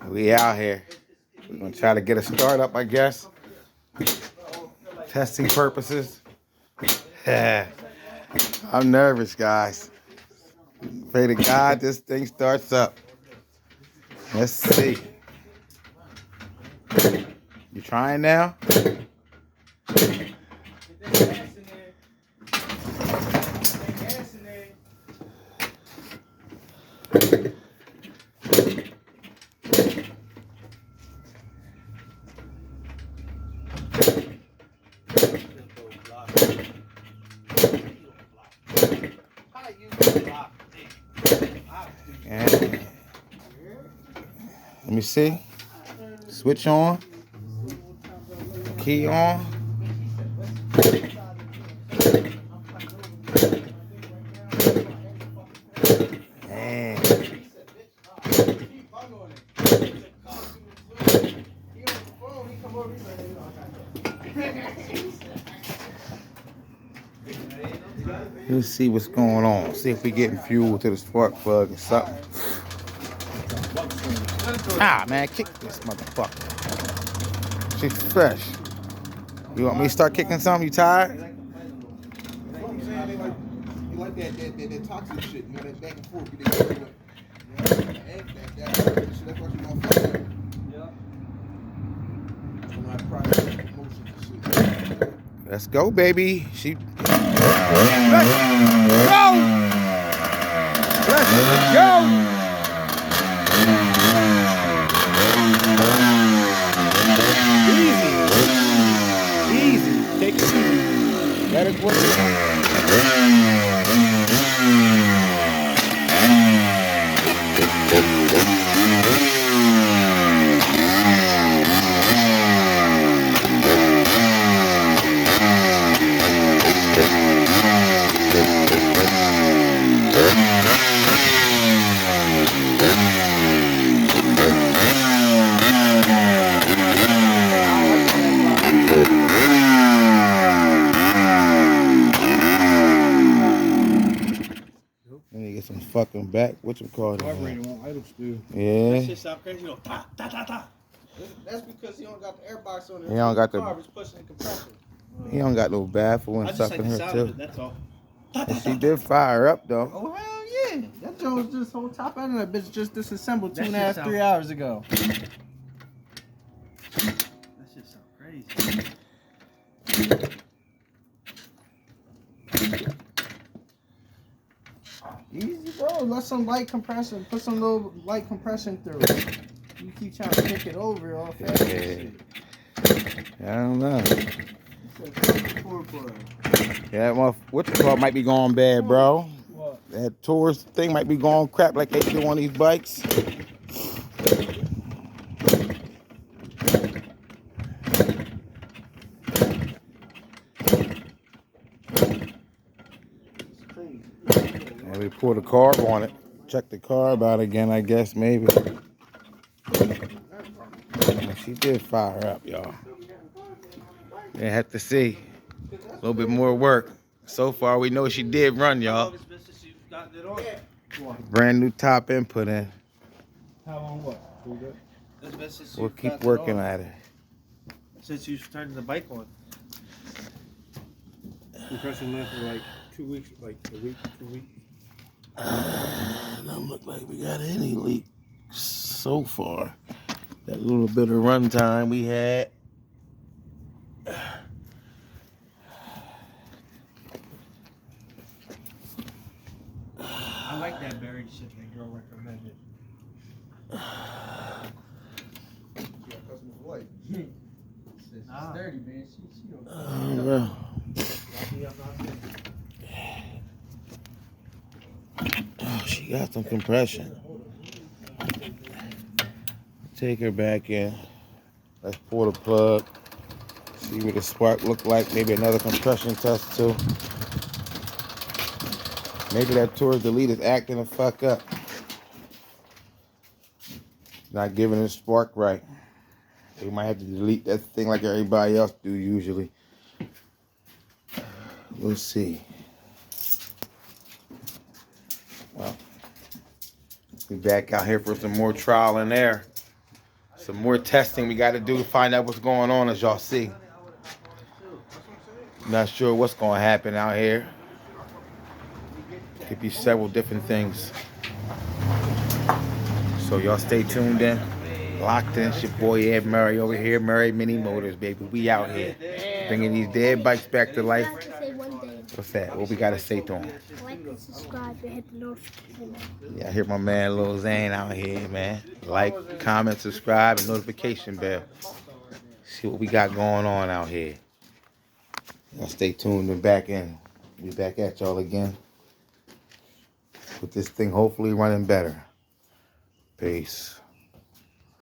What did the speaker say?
We out here. We're gonna try to get a start up, I guess. Testing purposes. I'm nervous, guys. Pray to God this thing starts up. Let's see. You trying now? And let me see. Switch on. Key on. And let's see what's going on. See if we getting fuel to the spark plug or something. Ah, man, kick this motherfucker. She's fresh. You want me to start kicking something? You tired? That's what I'm saying. They like that toxic shit, you know, that back and forth. That's why you gonna fuck with it. Yeah. Process emotions and shit. Let's go, baby. Let's go. Let's go. Easy. Take it easy. Let it work. Let me get some fucking back. What you call it? Idle still. Yeah. That shit sound crazy. You know, ta. That's because he don't got the airbox on it. He don't got the. Car is pushing the compressor. He don't got no baffle I and just stuff like in the here sound too. of it, that's all. And she did fire up though. Oh hell yeah! That joint was just whole top end of that bitch just disassembled That 2.5, shit 3 hours ago. That shit sound crazy. Easy, bro. Let some light compression. Put some little light compression through it. You keep trying to kick it over all fast. Yeah. I don't know. Yeah, well, what you call might be going bad, bro. What? That tourist thing might be going crap like they do on these bikes. And we pour the carb on it. Check the carb out again, I guess, maybe. And she did fire up, y'all. They have to see. A little bit more work. So far, we know she did run, y'all. Brand new top input in. How long what? We'll keep working at it. Since you started the bike on. Compression left for like 2 weeks, like a week, 2 weeks. Don't look like we got any leaks so far. That little bit of run time we had. I like that buried shit that girl recommended. She got customer for life. She's dirty, man. She don't Bro. Oh, she got some compression. Take her back in. Let's pull the plug. See what the spark look like. Maybe another compression test too. Maybe that tourist delete is acting the fuck up. Not giving it spark right. We might have to delete that thing like everybody else do usually. We'll see. Well, We back out here for some more trial and error. Some more testing we got to do to find out what's going on, as y'all see. Not sure what's going to happen out here. Could be several different things. So y'all stay tuned in. Locked in. It's your boy Ed Murray over here. Murray Mini Motors, baby. We out here. Bringing these dead bikes back to life. What's that? What we got to say to them? Like and subscribe and hit the notification bell. Yeah, I hear my man Lil Zane out here, man. Like, comment, subscribe, and notification bell. See what we got going on out here. Y'all stay tuned and back in. Be back at y'all again. With this thing hopefully running better. Peace.